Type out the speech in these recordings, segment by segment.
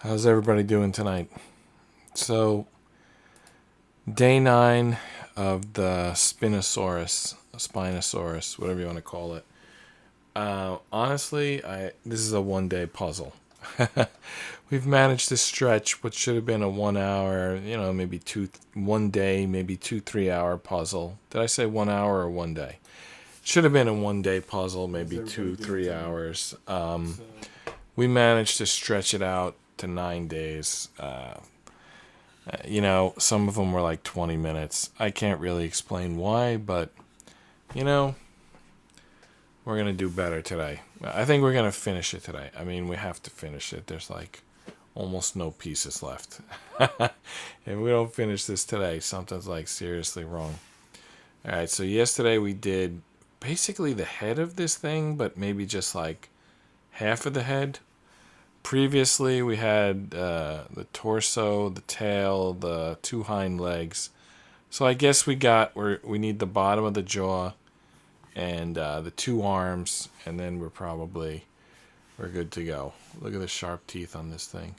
How's everybody doing tonight? So, day 9 of the Spinosaurus, whatever you want to call it. Honestly, this is a one-day puzzle. We've managed to stretch what should have been a 1 hour, maybe one day, maybe 2, 3 hour puzzle. Did I say 1 hour or one day? Should have been a one-day puzzle, maybe 2, 3 hours. We managed to stretch it out to 9 days. Some of them were like 20 minutes. I can't really explain why, but, we're going to do better today. I think we're going to finish it today. I mean, we have to finish it. There's like almost no pieces left. If we don't finish this today, something's like seriously wrong. All right, so yesterday we did basically the head of this thing, but maybe just like half of the head. Previously, we had the torso, the tail, the 2 hind legs. So I guess we need the bottom of the jaw and the 2 arms, and then we're good to go. Look at the sharp teeth on this thing.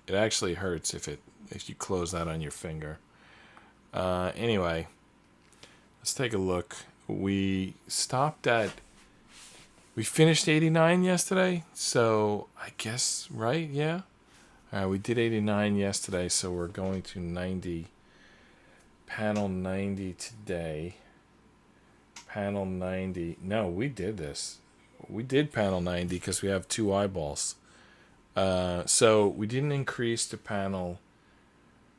It actually hurts if you close that on your finger. Anyway, let's take a look. We finished 89 yesterday, so I guess, right? Yeah. All right, we did 89 yesterday, so we're going to panel 90 today. Panel 90. No, we did this. We did panel 90 because we have 2 eyeballs. So we didn't increase the panel.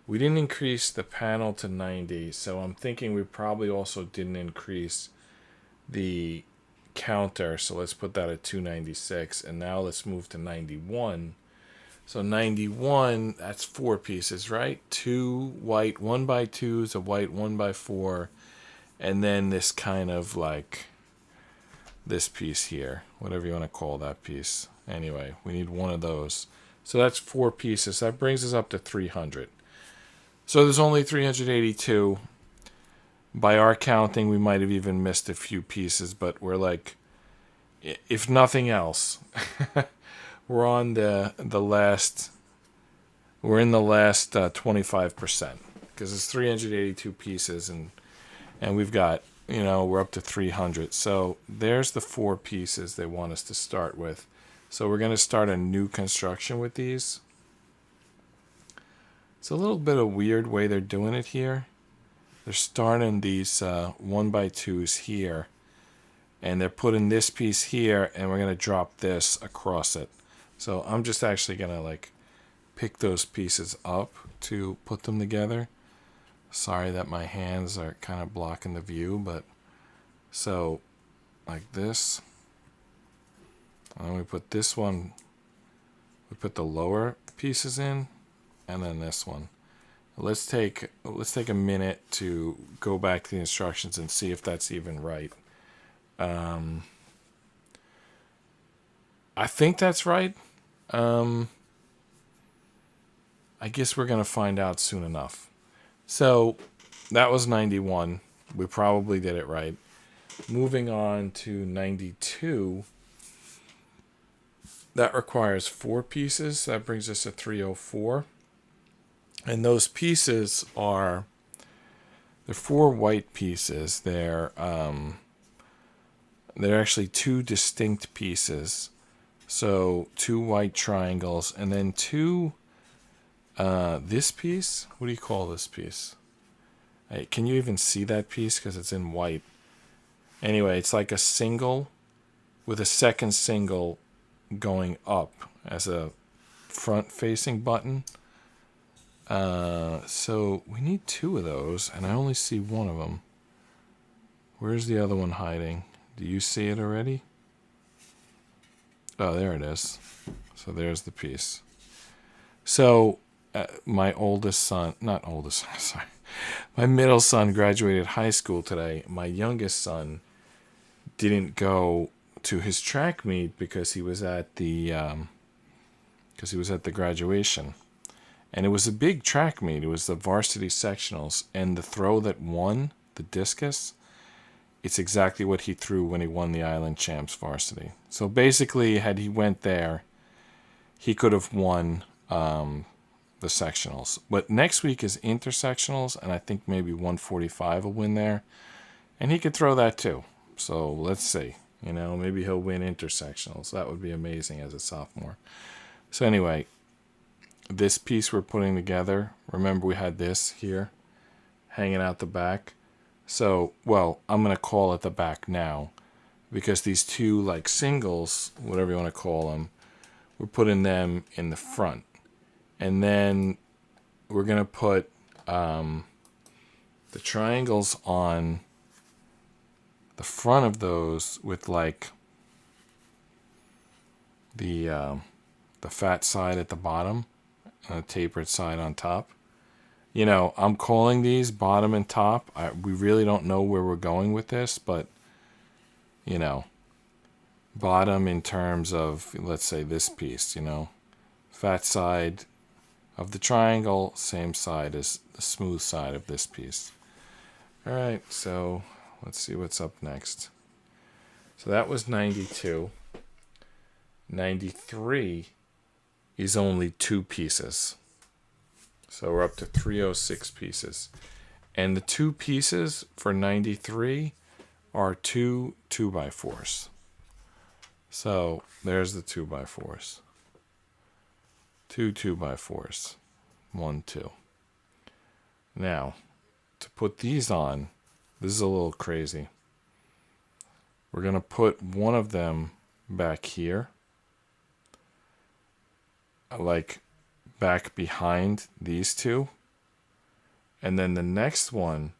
We didn't increase the panel to 90, so I'm thinking we probably also didn't increase the counter, so let's put that at 296, and now let's move to 91. So 91, that's 4 pieces, right? 2 white 1x2s, a white 1x4, and then this kind of like this piece here, whatever you want to call that piece. Anyway, we need one of those. So that's 4 pieces. That brings us up to 300. So there's only 382. By our counting, we might have even missed a few pieces, but we're like, if nothing else, we're on the last 25%, because it's 382 pieces, and we've got, we're up to 300. So there's the 4 pieces they want us to start with. So we're going to start a new construction with these. It's a little bit of a weird way they're doing it here. They're starting these 1x2s here, and they're putting this piece here, and we're going to drop this across it. So I'm just actually going to like pick those pieces up to put them together. Sorry that my hands are kind of blocking the view, but so like this. And then we put this one, we put the lower pieces in, and then this one. Let's take a minute to go back to the instructions and see if that's even right. I think that's right. I guess we're going to find out soon enough. So that was 91. We probably did it right. Moving on to 92. That requires 4 pieces. That brings us to 304. And those pieces they're 4 white pieces. They're actually 2 distinct pieces. So 2 white triangles, and then 2, this piece, what do you call this piece? Can you even see that piece? Because it's in white. Anyway, it's like a single with a second single going up as a front-facing button. So we need 2 of those, and I only see 1 of them. Where's the other one hiding? Do you see it already? Oh, there it is. So there's the piece. So my my middle son graduated high school today. My youngest son didn't go to his track meet because he was at the graduation. And it was a big track meet. It was the varsity sectionals. And the throw that won, the discus, it's exactly what he threw when he won the Island Champs varsity. So basically, had he went there, he could have won the sectionals. But next week is intersectionals, and I think maybe 145 will win there. And he could throw that too. So let's see. You know, maybe he'll win intersectionals. That would be amazing as a sophomore. So anyway, this piece we're putting together, remember we had this here hanging out the back. So, well, I'm going to call it the back now because these two like singles, whatever you want to call them, we're putting them in the front. And then we're going to put the triangles on the front of those with like the fat side at the bottom and a tapered side on top. You know, I'm calling these bottom and top. We really don't know where we're going with this, but, you know, bottom in terms of, let's say, this piece, you know. Fat side of the triangle, same side as the smooth side of this piece. All right, so let's see what's up next. So that was 92. 93 is only 2 pieces. So we're up to 306 pieces. And the 2 pieces for 93 are 2 2x4s. So there's the 2x4s. 2 2x4s. 1, 2. Now, to put these on, this is a little crazy. We're going to put one of them back here. Like back behind these two, and then the next one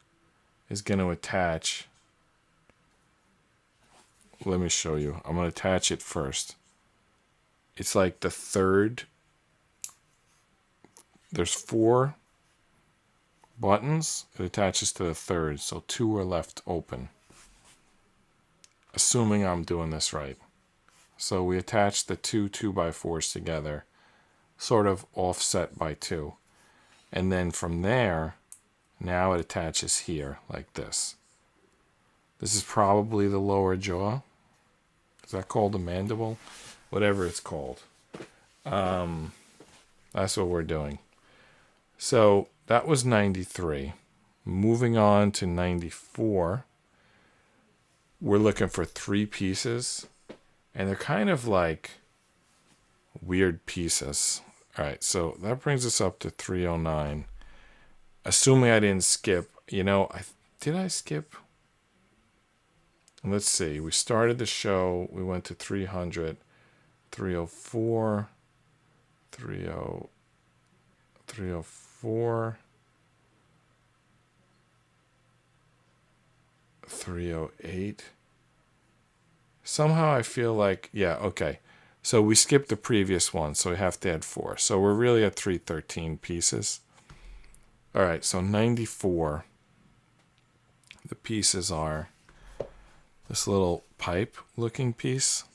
is going to attach. Let me show you. I'm going to attach it first. It's like the third. There's 4 buttons. It attaches to the third, so 2 are left open, assuming I'm doing this right. So we attach the 2 2x4s together, sort of offset by 2. And then from there, now it attaches here like this. This is probably the lower jaw. Is that called a mandible? Whatever it's called. That's what we're doing. So that was 93. Moving on to 94. We're looking for 3 pieces. And they're kind of like weird pieces. All right, so that brings us up to 309. Assuming I didn't skip, you know, did I skip? Let's see. We started the show. We went to 300, 304, 304, 308. Somehow I feel like, yeah, okay. So we skipped the previous one, so we have to add 4. So we're really at 313 pieces. All right, so 94. The pieces are this little pipe-looking piece.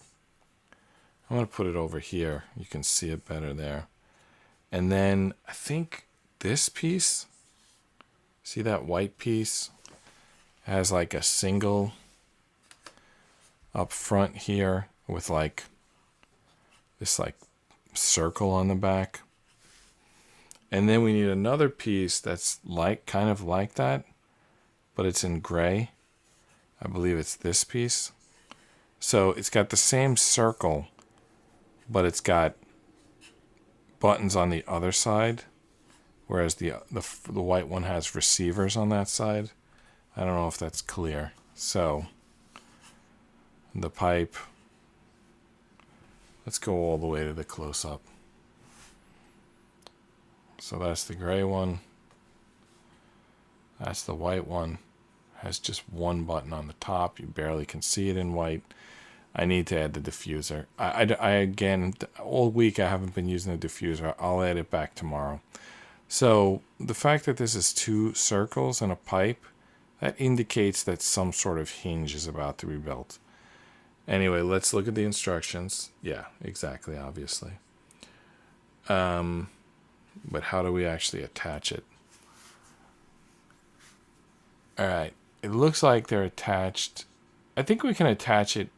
I'm going to put it over here. You can see it better there. And then I think this piece, see that white piece? It has like a single up front here with like this like circle on the back. And then we need another piece that's like kind of like that, but it's in gray. I believe it's this piece. So it's got the same circle, but it's got buttons on the other side, whereas the white one has receivers on that side. I don't know if that's clear. So the pipe, let's go all the way to the close-up. So that's the gray one. That's the white one. Has just one button on the top. You barely can see it in white. I need to add the diffuser. I again, all week I haven't been using the diffuser. I'll add it back tomorrow. So the fact that this is 2 circles and a pipe, that indicates that some sort of hinge is about to be built. Anyway, let's look at the instructions. Yeah, exactly, obviously. But how do we actually attach it? All right. It looks like they're attached. I think we can attach it.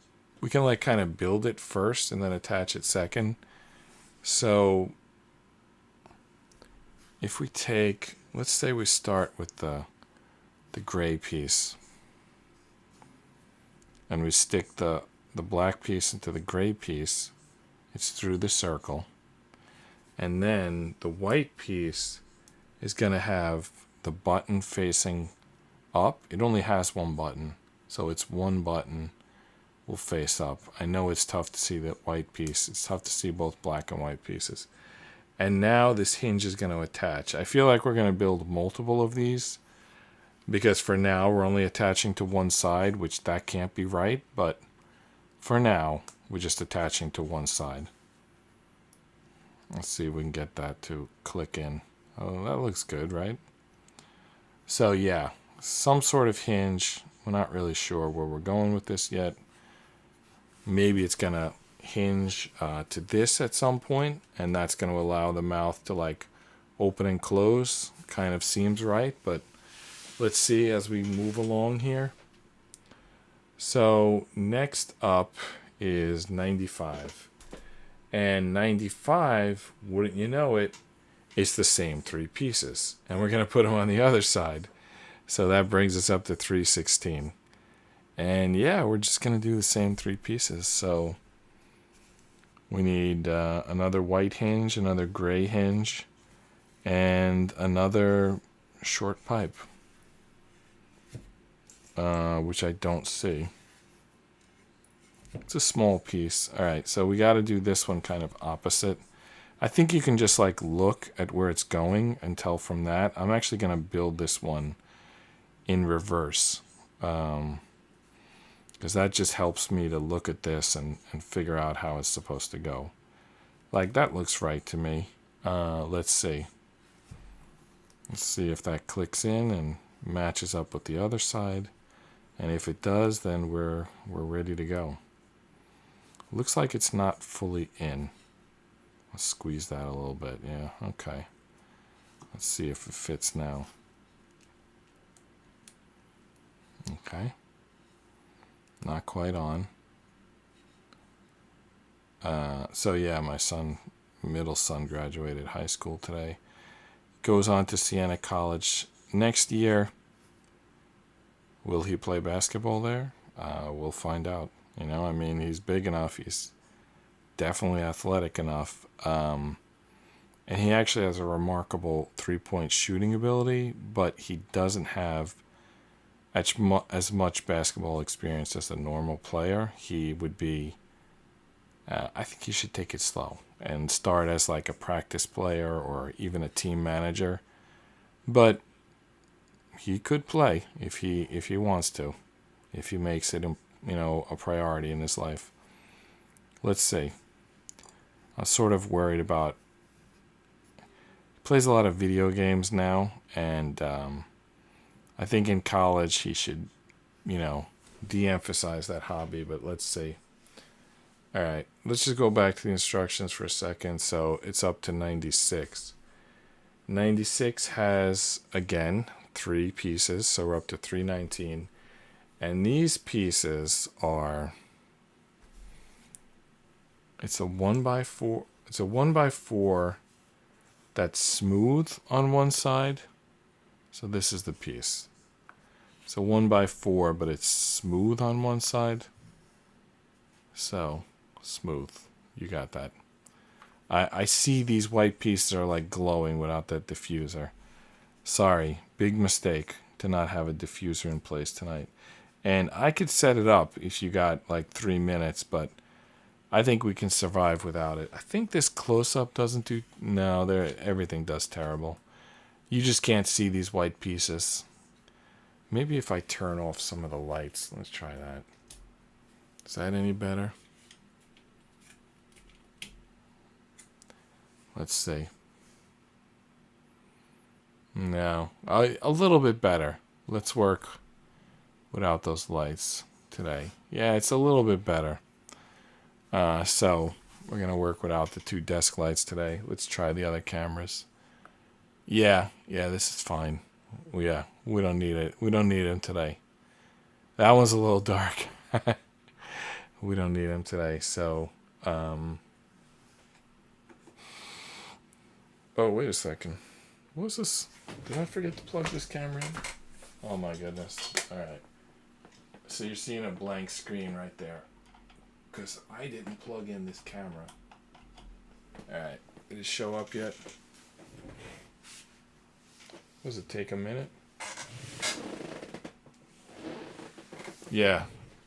We can like kind of build it first and then attach it second. So if we take, let's say we start with the gray piece, and we stick the black piece into the gray piece, it's through the circle, and then the white piece is going to have the button facing up. It only has one button, so it's one button will face up. I know it's tough to see that white piece. It's tough to see both black and white pieces. And now this hinge is going to attach. I feel like we're going to build multiple of these, because for now we're only attaching to one side, which that can't be right, but for now we're just attaching to one side. Let's see if we can get that to click in. Oh, that looks good, right? So yeah, some sort of hinge. We're not really sure where we're going with this yet. Maybe it's going to hinge to this at some point, and that's going to allow the mouth to like open and close. Kind of seems right, but let's see as we move along here. So next up is 95. And 95, wouldn't you know it, it's the same three pieces. And we're going to put them on the other side. So that brings us up to 316. And yeah, we're just going to do the same three pieces. So we need another white hinge, another gray hinge, and another short pipe, which I don't see. It's a small piece. All right, so we got to do this one kind of opposite. I think you can just like look at where it's going and tell from that. I'm actually going to build this one in reverse, because that just helps me to look at this and figure out how it's supposed to go. Like, that looks right to me. Let's see. Let's see if that clicks in and matches up with the other side. And if it does, then we're ready to go. Looks like it's not fully in. Let's squeeze that a little bit. Yeah, okay. Let's see if it fits now. Okay. Not quite on. So yeah, my middle son graduated high school today. Goes on to Siena College next year. Will he play basketball there? We'll find out. You know, I mean, he's big enough. He's definitely athletic enough. And he actually has a remarkable three-point shooting ability, but he doesn't have as much basketball experience as a normal player. He would be, I think he should take it slow and start as like a practice player or even a team manager. But he could play if he wants to, if he makes it, you know, a priority in his life. Let's see. I'm sort of worried about. He plays a lot of video games now, and I think in college he should, you know, de-emphasize that hobby. But let's see. All right, let's just go back to the instructions for a second. So it's up to 96. 96 has, again, three pieces, so we're up to 319. And these pieces are, it's a 1x4. It's a 1x4 that's smooth on one side. So this is the piece. It's a 1x4, but it's smooth on one side. So, smooth. You got that. I see these white pieces are like glowing without that diffuser. Sorry, big mistake to not have a diffuser in place tonight. And I could set it up if you got like 3 minutes, but I think we can survive without it. I think this close-up doesn't do. No, everything does terrible. You just can't see these white pieces. Maybe if I turn off some of the lights. Let's try that. Is that any better? Let's see. No, a little bit better. Let's work without those lights today. Yeah, it's a little bit better. So we're going to work without the two desk lights today. Let's try the other cameras. Yeah, this is fine. Yeah, we don't need it. We don't need them today. That one's a little dark. We don't need them today. So, oh, wait a second. What's this? Did I forget to plug this camera in? Oh my goodness. Alright. So you're seeing a blank screen right there. Because I didn't plug in this camera. Alright. Did it show up yet? Does it take a minute? Yeah.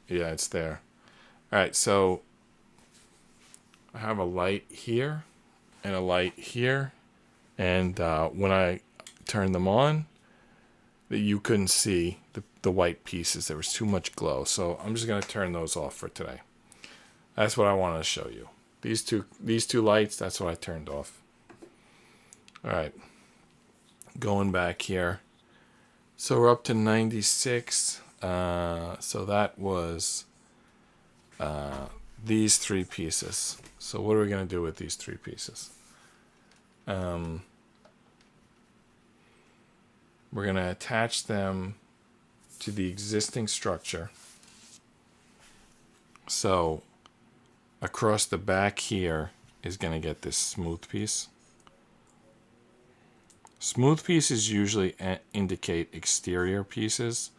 Yeah, it's there. Alright, so I have a light here and a light here. And when I turned them on, you couldn't see the white pieces. There was too much glow. So I'm just going to turn those off for today. That's what I wanted to show you. These two lights, that's what I turned off. All right. Going back here. So we're up to 96. So that was these three pieces. So what are we going to do with these three pieces? We're going to attach them to the existing structure. So across the back here is going to get this smooth piece. Smooth pieces usually indicate exterior pieces,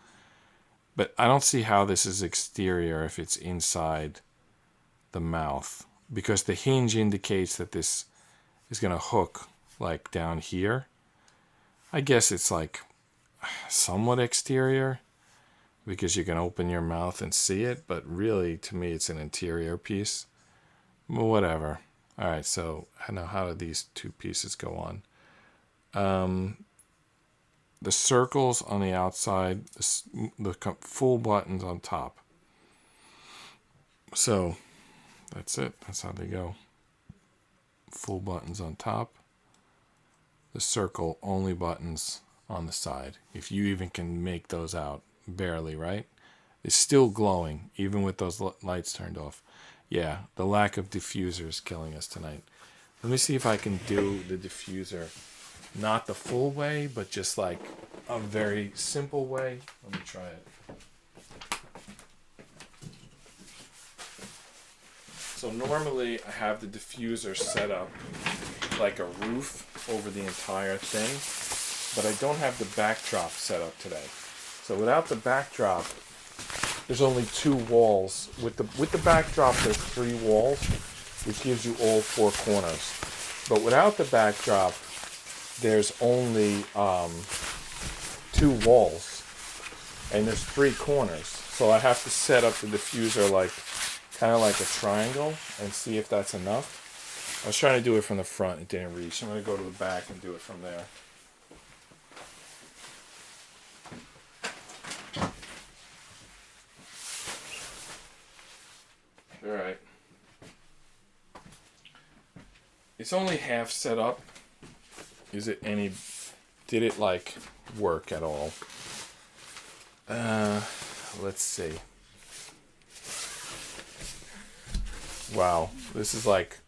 but I don't see how this is exterior if it's inside the mouth, because the hinge indicates that this is going to hook like down here. I guess it's like somewhat exterior because you can open your mouth and see it, but really to me it's an interior piece. Whatever. All right, so now how do these two pieces go on? The circles on the outside, the full buttons on top. So that's it. That's how they go. Full buttons on top. The circle only buttons on the side. If you even can make those out, barely, right? It's still glowing, even with those lights turned off. Yeah, the lack of diffuser is killing us tonight. Let me see if I can do the diffuser, not the full way, but just like a very simple way. Let me try it. So normally I have the diffuser set up like a roof over the entire thing, but I don't have the backdrop set up today. So without the backdrop, there's only two walls. With the backdrop, there's three walls, which gives you all four corners. But without the backdrop, there's only two walls, and there's three corners. So I have to set up the diffuser like kind of like a triangle and see if that's enough. I was trying to do it from the front, it didn't reach. I'm going to go to the back and do it from there. Alright. It's only half set up. Is it any... Did it, like, work at all? Let's see. Wow. This is, like,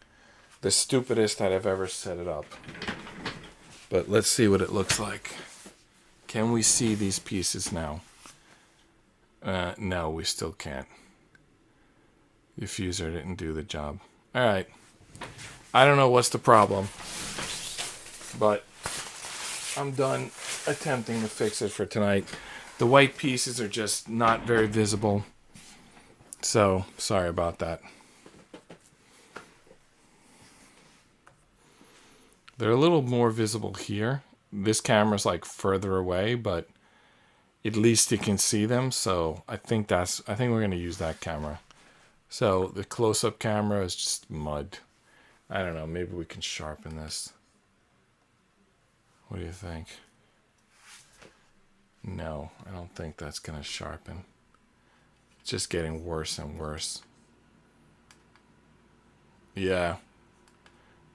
the stupidest that I've ever set it up. But let's see what it looks like. Can we see these pieces now? No, we still can't. Diffuser didn't do the job. Alright. I don't know what's the problem, but I'm done attempting to fix it for tonight. The white pieces are just not very visible, so sorry about that. They're a little more visible here. This camera's like further away, but at least you can see them, so I think we're going to use that camera. So the close-up camera is just mud. I don't know, maybe we can sharpen this. What do you think? No, I don't think that's going to sharpen. It's just getting worse and worse. Yeah.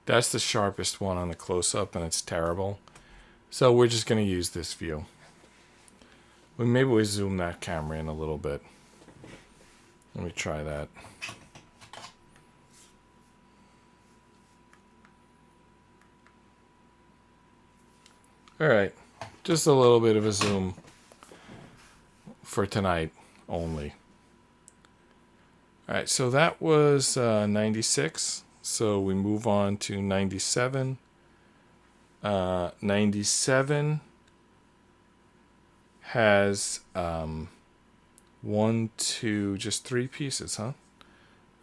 That's the sharpest one on the close-up, and it's terrible. So we're just going to use this view. Well, maybe we zoom that camera in a little bit. Let me try that. Alright, just a little bit of a zoom for tonight only. Alright, so that was 96. So we move on to 97. 97 has just 3 pieces, huh?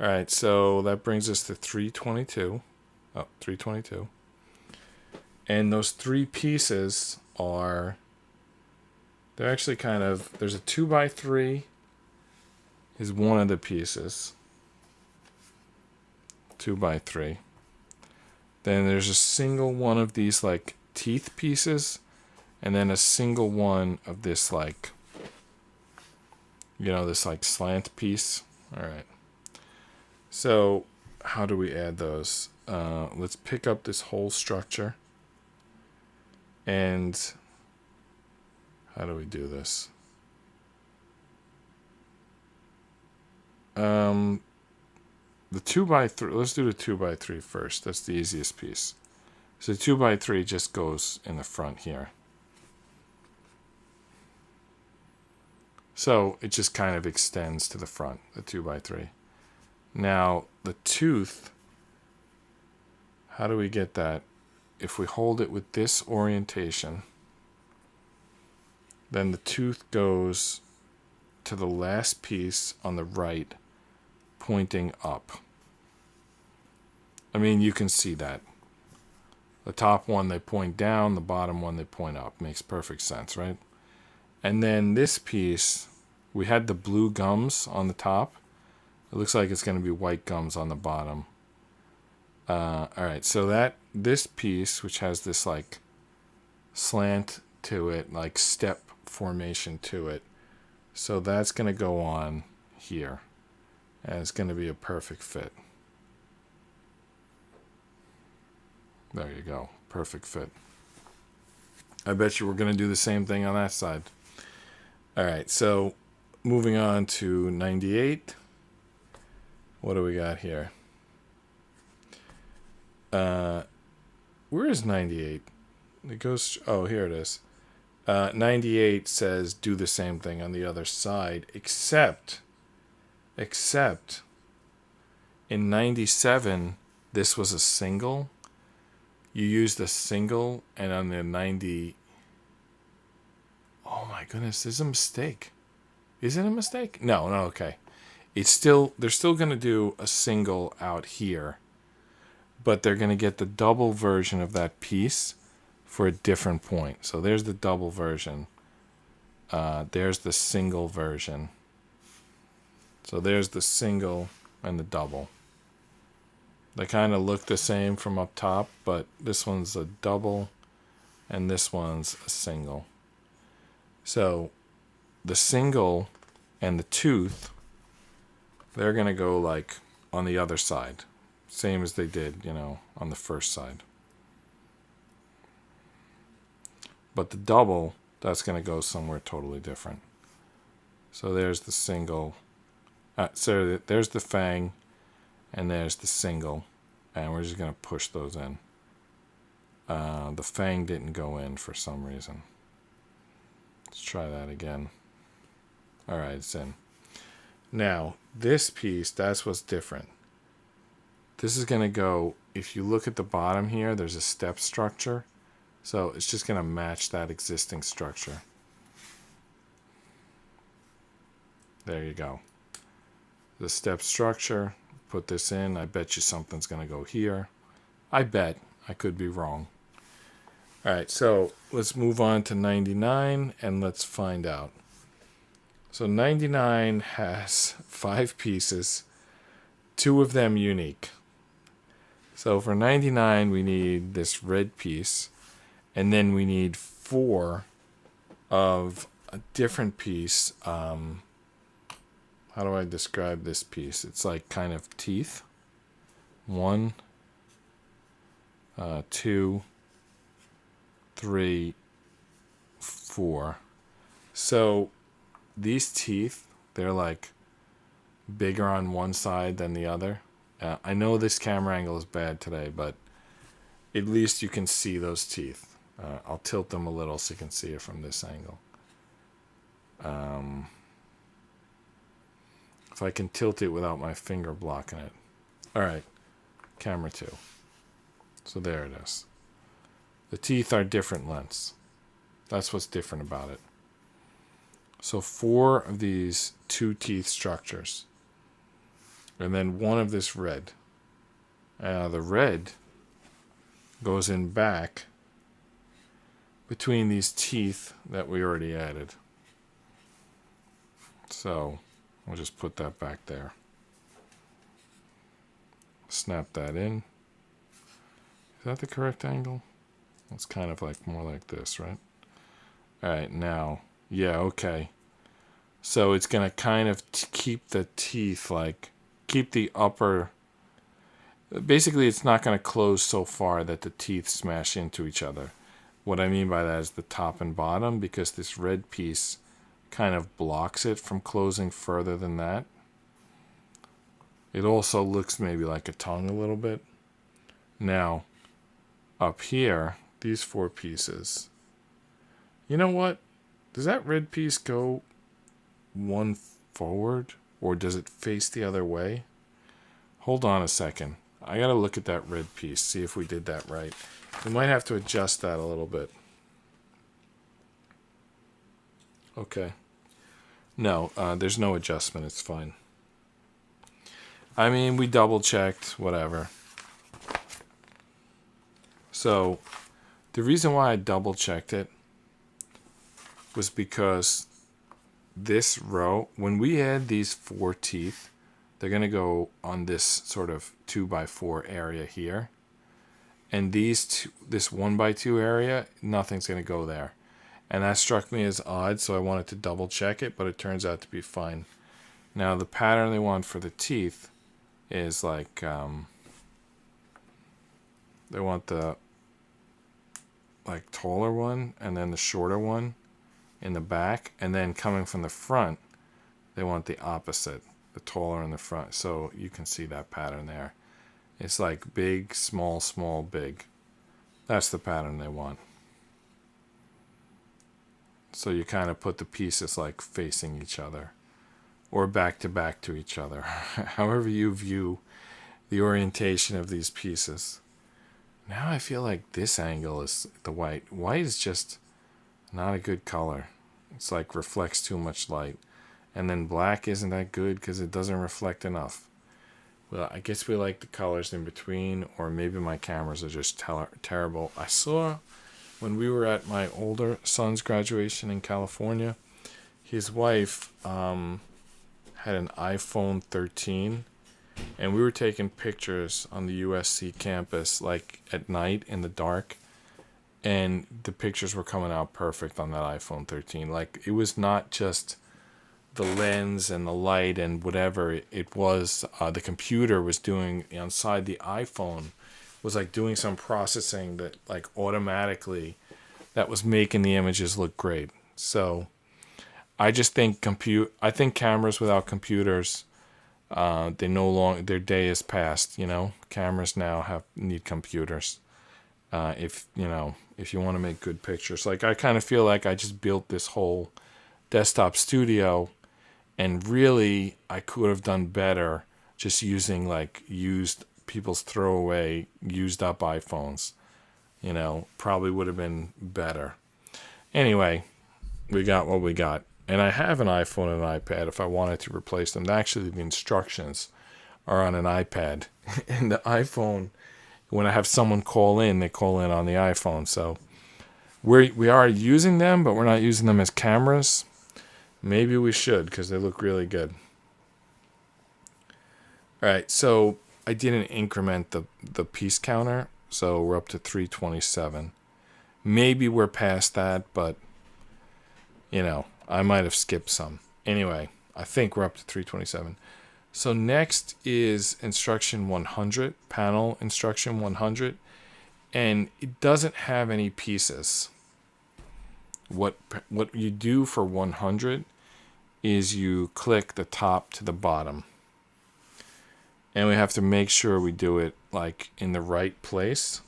All right, so that brings us to 322. Oh, 322. And those 3 pieces are, they're actually kind of, there's a 2x3 is one of the pieces. 2x3. Then there's a single one of these like teeth pieces, and then a single one of this like, this like slant piece. All right. So how do we add those? Let's pick up this whole structure. And how do we do this? The 2x3, let's do the 2x3 first. That's the easiest piece. So 2x3 just goes in the front here. So it just kind of extends to the front, the 2x3. Now the tooth, how do we get that? If we hold it with this orientation, then the tooth goes to the last piece on the right, pointing up. I mean, you can see that. The top one, they point down. The bottom one, they point up. Makes perfect sense, right? And then this piece, we had the blue gums on the top. It looks like it's going to be white gums on the bottom. All right, so this piece, which has this like slant to it, like step formation to it, so that's going to go on here. And it's going to be a perfect fit. There you go. Perfect fit. I bet you we're going to do the same thing on that side. All right, so moving on to 98. What do we got here? Where is 98? It goes, oh, here it is. 98 says do the same thing on the other side, except in 97, this was a single. You used a single, and on the 90, oh my goodness, there's a mistake. Is it a mistake? No, okay. They're still going to do a single out here, but they're going to get the double version of that piece for a different point. So there's the double version. There's the single version. So there's the single and the double. They kind of look the same from up top, but this one's a double and this one's a single. So the single and the tooth, they're going to go like on the other side. Same as they did, on the first side. But the double, that's going to go somewhere totally different. So there's the single. So there's the fang, and there's the single, and we're just going to push those in. The fang didn't go in for some reason. Let's try that again. All right, it's in. Now, this piece, that's what's different. This is going to go, if you look at the bottom here, there's a step structure. So it's just going to match that existing structure. There you go. The step structure, put this in. I bet you something's going to go here. I bet. I could be wrong. All right, so let's move on to 99 and let's find out. So 99 has 5 pieces, 2 of them unique. So for 99, we need this red piece, and then we need 4 of a different piece. How do I describe this piece? It's like kind of teeth. 1, 2, 3, 4. So these teeth, they're like bigger on one side than the other. I know this camera angle is bad today, but at least you can see those teeth. I'll tilt them a little so you can see it from this angle. If I can tilt it without my finger blocking it. All right, camera 2. So there it is. The teeth are different lengths. That's what's different about it. So 4 of these 2 teeth structures. And then 1 of this red. The red goes in back between these teeth that we already added. So we'll just put that back there. Snap that in. Is that the correct angle? It's kind of like more like this, right? All right, now, yeah, okay. So it's going to kind of keep the teeth, like, keep the upper, basically it's not going to close so far that the teeth smash into each other. What I mean by that is the top and bottom, because this red piece kind of blocks it from closing further than that. It also looks maybe like a tongue a little bit. Now, up here, these 4 pieces. You know what? Does that red piece go one forward, or does it face the other way? Hold on a second. I gotta look at that red piece, see if we did that right. We might have to adjust that a little bit. Okay. No, there's no adjustment. It's fine. I mean, we double checked, whatever. So, the reason why I double checked it was because this row, when we add these 4 teeth, they're going to go on this sort of 2x4 area here. And this 1x2 area, nothing's going to go there. And that struck me as odd, so I wanted to double check it, but it turns out to be fine. Now, the pattern they want for the teeth is like, they want the like taller one and then the shorter one in the back, and then coming from the front they want the opposite, the taller in the front. So you can see that pattern there. It's like big, small, small, big. That's the pattern they want. So you kind of put the pieces like facing each other or back to each other, however you view the orientation of these pieces. Now I feel like this angle is the white. White is just not a good color. It's like reflects too much light. And then black isn't that good because it doesn't reflect enough. Well, I guess we like the colors in between, or maybe my cameras are just terrible. I saw when we were at my older son's graduation in California, his wife had an iPhone 13. And we were taking pictures on the USC campus, like at night in the dark. And the pictures were coming out perfect on that iPhone 13. Like, it was not just the lens and the light and whatever. It was, the computer was doing, inside the iPhone, was like doing some processing that like automatically, that was making the images look great. So, I just think I think cameras without computers, they no longer, their day is past. You know, cameras now need computers. If you want to make good pictures, like I kind of feel like I just built this whole desktop studio, and really I could have done better just using like used people's throwaway, used up iPhones. You know, probably would have been better. Anyway, we got what we got. And I have an iPhone and an iPad if I wanted to replace them. Actually, the instructions are on an iPad. And the iPhone, when I have someone call in, they call in on the iPhone. So we are using them, but we're not using them as cameras. Maybe we should, because they look really good. All right, so I didn't increment the piece counter, so we're up to 327. Maybe we're past that, but, you know, I might have skipped some. Anyway, I think we're up to 327. So next is instruction 100, panel instruction 100, and it doesn't have any pieces. What you do for 100 is you click the top to the bottom. And we have to make sure we do it like in the right place.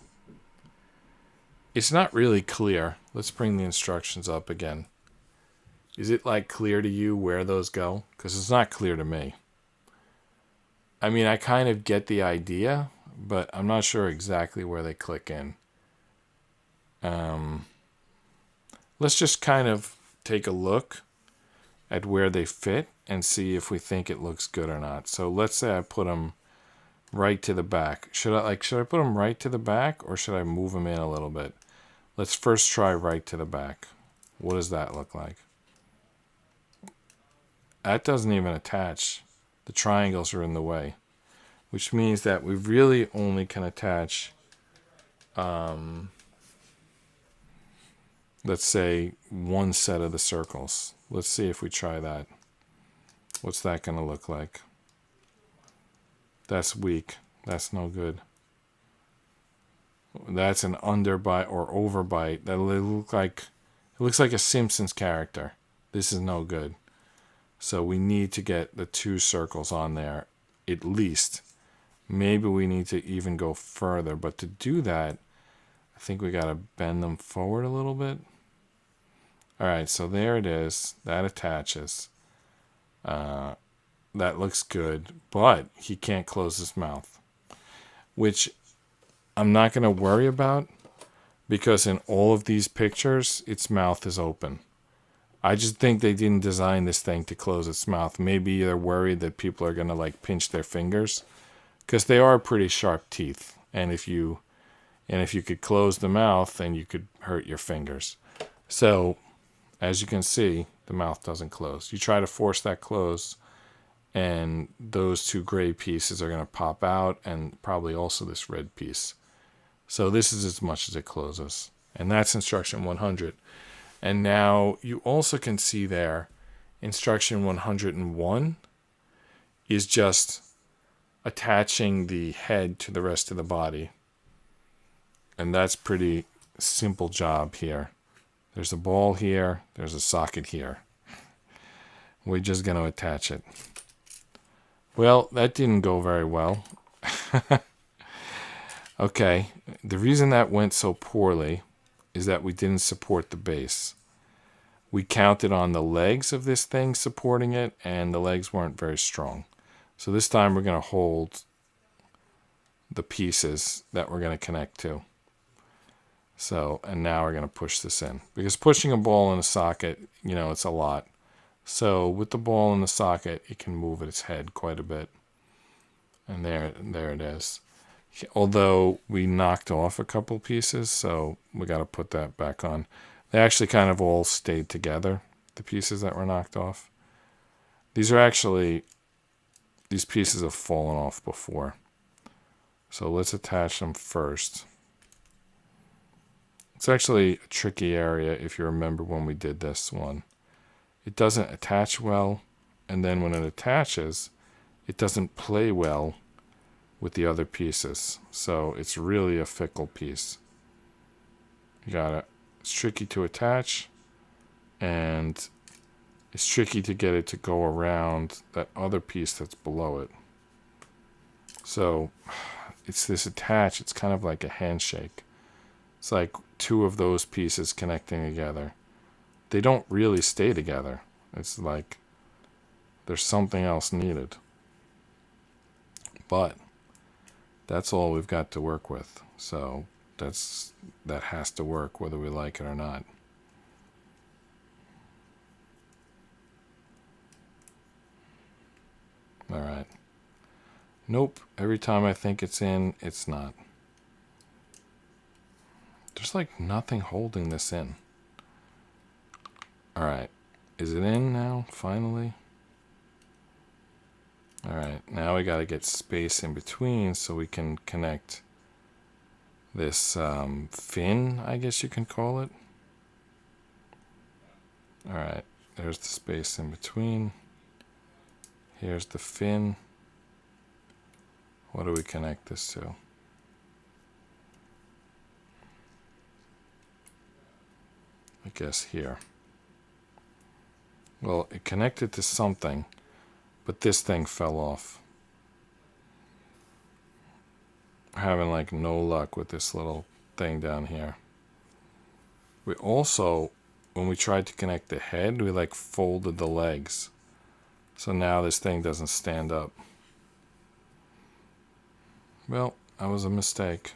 It's not really clear. Let's bring the instructions up again. Is it like clear to you where those go? Because it's not clear to me. I mean, I kind of get the idea, but I'm not sure exactly where they click in. Let's just kind of take a look at where they fit and see if we think it looks good or not. So let's say I put them right to the back. Should I put them right to the back, or should I move them in a little bit? Let's first try right to the back. What does that look like? That doesn't even attach. The triangles are in the way, which means that we really only can attach, let's say, one set of the circles. Let's see if we try that. What's that going to look like? That's weak. That's no good. That's an underbite or overbite. That looks like a Simpsons character. This is no good. So we need to get the two circles on there, at least. Maybe we need to even go further. But to do that, I think we got to bend them forward a little bit. All right, so there it is. That attaches. That looks good. But he can't close his mouth, which I'm not going to worry about, because in all of these pictures, its mouth is open. I just think they didn't design this thing to close its mouth. Maybe they're worried that people are going to like pinch their fingers, because they are pretty sharp teeth. And if you could close the mouth, then you could hurt your fingers. So as you can see, the mouth doesn't close. You try to force that close, and those two gray pieces are going to pop out, and probably also this red piece. So this is as much as it closes. And that's instruction 100. And now you also can see there, instruction 101 is just attaching the head to the rest of the body. And that's pretty simple job here. There's a ball here. There's a socket here. We're just going to attach it. Well, that didn't go very well. Okay, the reason that went so poorly is that we didn't support the base. We counted on the legs of this thing supporting it, and the legs weren't very strong. So this time we're going to hold the pieces that we're going to connect to. So, and now we're going to push this in. Because pushing a ball in a socket, it's a lot. So with the ball in the socket, it can move its head quite a bit. And there it is. Although we knocked off a couple pieces, so we got to put that back on. They actually kind of all stayed together, the pieces that were knocked off. These pieces have fallen off before. So let's attach them first. It's actually a tricky area if you remember when we did this one. It doesn't attach well, and then when it attaches, it doesn't play well with the other pieces. So it's really a fickle piece. It's tricky to attach, and it's tricky to get it to go around that other piece that's below it. So it's this attach. It's kind of like a handshake. It's like two of those pieces connecting together. They don't really stay together. It's like there's something else needed. But that's all we've got to work with. So that has to work whether we like it or not. All right. Nope. Every time I think it's in, it's not. There's like nothing holding this in. All right. Is it in now, finally? All right. Now we got to get space in between so we can connect this fin, I guess you can call it. All right. There's the space in between. Here's the fin. What do we connect this to? I guess here. Well, it connected to something, but this thing fell off. I'm having like no luck with this little thing down here. We also, when we tried to connect the head, we like folded the legs. So now this thing doesn't stand up. Well, that was a mistake.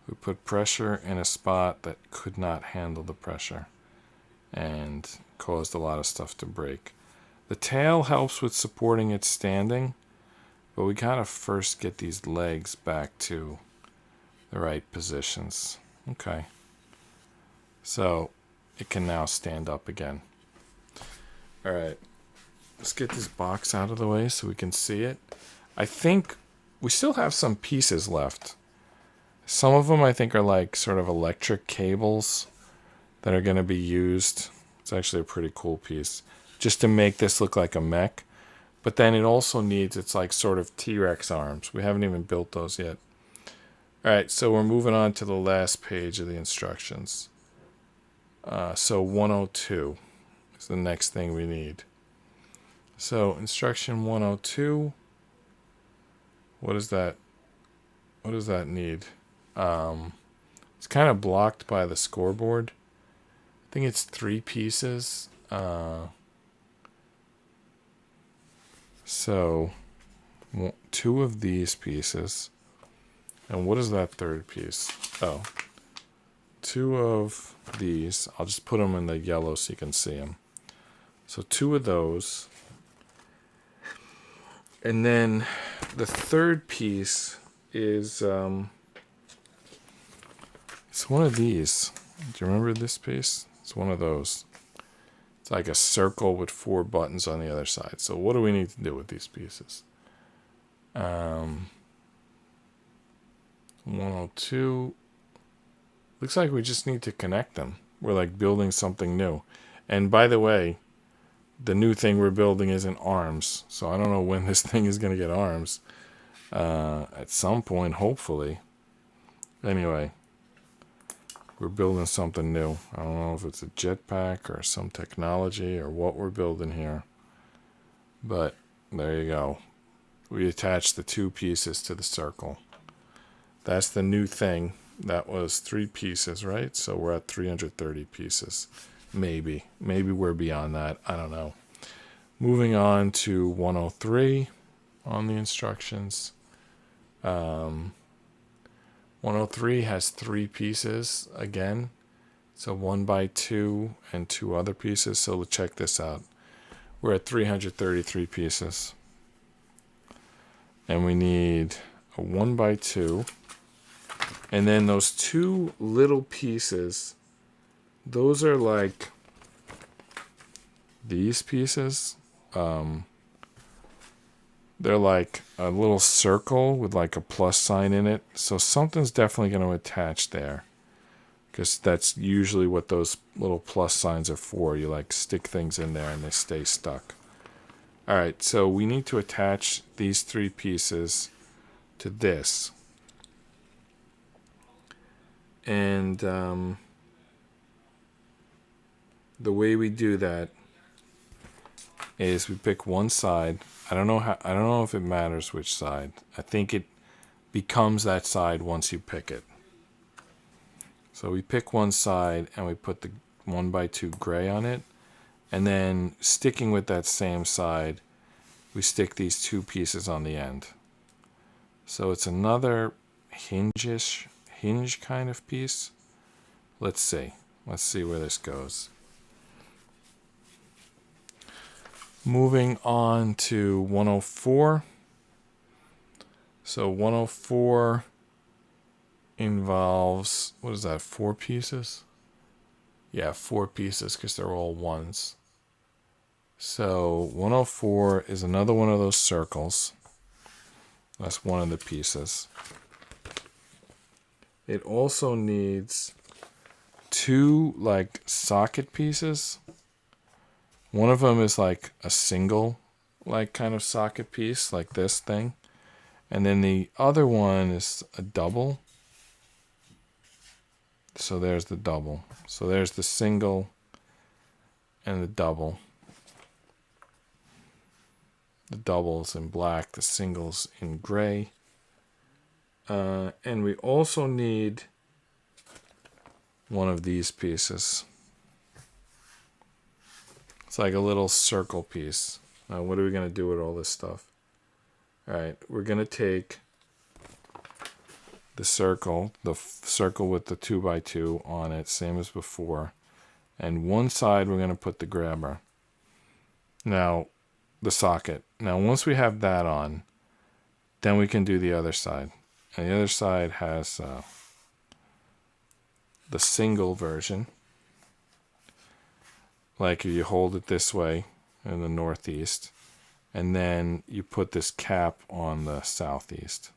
We put pressure in a spot that could not handle the pressure and caused a lot of stuff to break. The tail helps with supporting it standing, but we gotta first get these legs back to the right positions. Okay. So it can now stand up again. All right. Let's get this box out of the way so we can see it. I think we still have some pieces left. Some of them I think are like sort of electric cables that are going to be used. It's actually a pretty cool piece. Just to make this look like a mech. But then it also needs its like sort of T-Rex arms. We haven't even built those yet. Alright, so we're moving on to the last page of the instructions. So 102 is the next thing we need. So instruction 102. What does that need? It's kind of blocked by the scoreboard. I think it's 3 pieces. So 2 of these pieces. And what is that third piece? Oh, 2 of these. I'll just put them in the yellow so you can see them. So 2 of those. And then the third piece is it's one of these. Do you remember this piece? It's one of those. It's like a circle with 4 buttons on the other side. So what do we need to do with these pieces? 102. Looks like we just need to connect them. We're like building something new. And by the way, the new thing we're building isn't arms. So I don't know when this thing is going to get arms. At some point, hopefully. Anyway, we're building something new. I don't know if it's a jetpack or some technology or what we're building here. But there you go. We attached the 2 pieces to the circle. That's the new thing. That was 3 pieces, right? So we're at 330 pieces. Maybe we're beyond that. I don't know. Moving on to 103 on the instructions. 103 has 3 pieces again. So 1x2 and 2 other pieces. So let's check this out. We're at 333 pieces. And we need a 1x2. And then those 2 little pieces, those are like these pieces. They're like a little circle with like a plus sign in it. So something's definitely going to attach there. Because that's usually what those little plus signs are for. You like stick things in there and they stay stuck. Alright, so we need to attach these 3 pieces to this. And the way we do that is we pick one side. I don't know if it matters which side. I think it becomes that side once you pick it. So we pick one side and we put the 1x2 gray on it. And then sticking with that same side, we stick these 2 pieces on the end. So it's another hinge kind of piece. Let's see where this goes. Moving on to 104. So 104 involves, what is that, 4 pieces? Yeah, 4 pieces because they're all ones. So 104 is another one of those circles. That's one of the pieces. It also needs 2 like socket pieces. One of them is like a single like kind of socket piece like this thing. And then the other one is a double. So there's the double. So there's the single and the double. The double's in black, the single's in gray. And we also need one of these pieces. It's like a little circle piece. Now, what are we going to do with all this stuff? All right, we're going to take the circle with the 2x2 on it, same as before. And one side we're going to put the grabber. Now, the socket. Now, once we have that on, then we can do the other side. And the other side has the single version. Like if you hold it this way in the northeast, and then you put this cap on the southeast.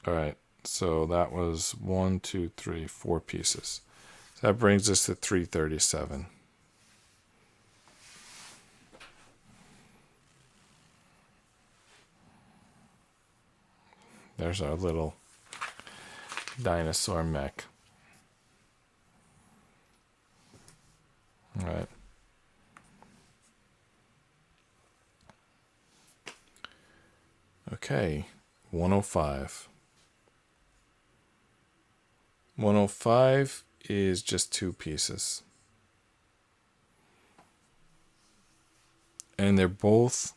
All right, so that was 1, 2, 3, 4 pieces. So that brings us to 337. There's our little dinosaur mech. All right. Okay, 105. 105 is just 2 pieces. And they're both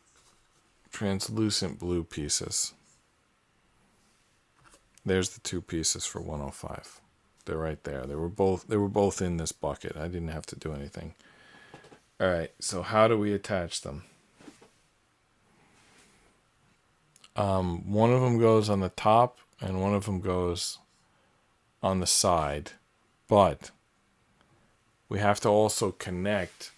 translucent blue pieces. There's the 2 pieces for 105. They're right there. They were both in this bucket. I didn't have to do anything. All right, so how do we attach them? One of them goes on the top and one of them goes on the side, but we have to also connect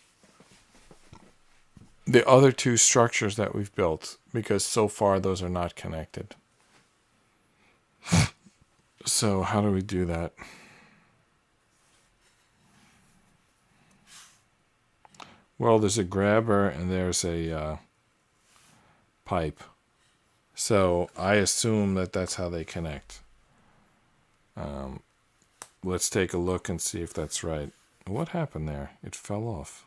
the other 2 structures that we've built, because so far those are not connected. So how do we do that? Well, there's a grabber and there's a pipe. So I assume that that's how they connect. Let's take a look and see if that's right. What happened there? It fell off.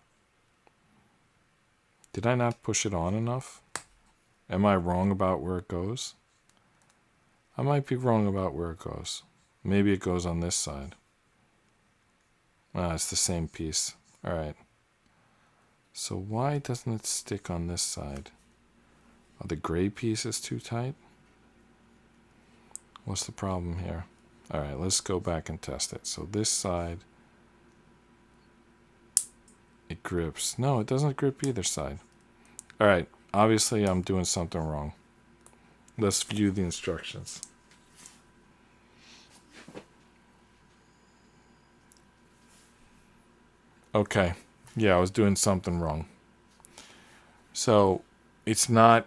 Did I not push it on enough? Am I wrong about where it goes? I might be wrong about where it goes. Maybe it goes on this side. Ah, it's the same piece. All right. So why doesn't it stick on this side? Are the gray pieces too tight? What's the problem here? All right, let's go back and test it. So this side, it grips. No, it doesn't grip either side. All right, obviously I'm doing something wrong. Let's view the instructions. Okay, yeah, I was doing something wrong. So it's not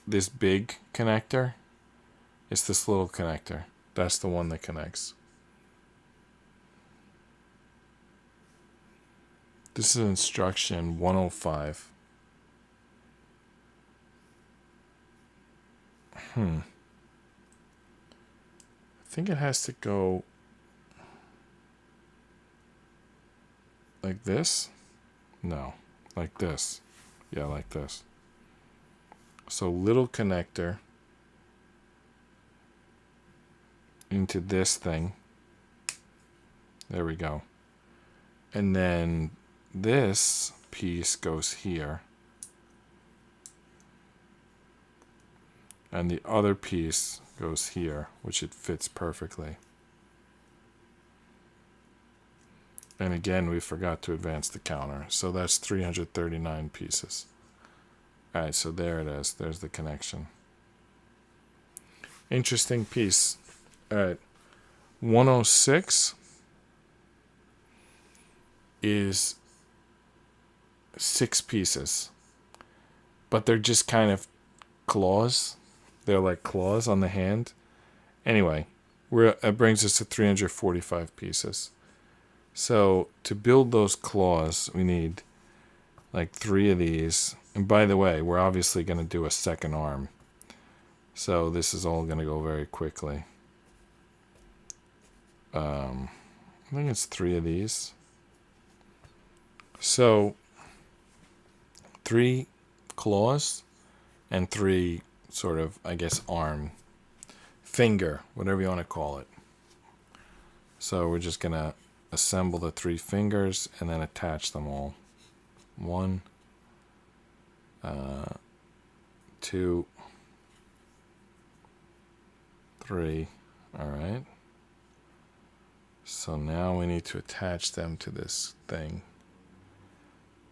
this big connector. It's this little connector. That's the one that connects. This is instruction 105. I think it has to go like this. No, like this. Yeah, like this. So little connector into this thing. There we go. And then this piece goes here. And the other piece goes here, which it fits perfectly. And again, we forgot to advance the counter. So that's 339 pieces. All right, so there it is. There's the connection. Interesting piece. All right, 106 is 6 pieces. But they're just kind of claws. They're like claws on the hand. Anyway, it brings us to 345 pieces. So to build those claws, we need like 3 of these. And by the way, we're obviously going to do a second arm. So this is all going to go very quickly. I think it's 3 of these. So 3 claws and 3 sort of, I guess, arm, finger, whatever you want to call it. So we're just going to assemble the 3 fingers and then attach them all. 1, 2, 3. All right. So now we need to attach them to this thing.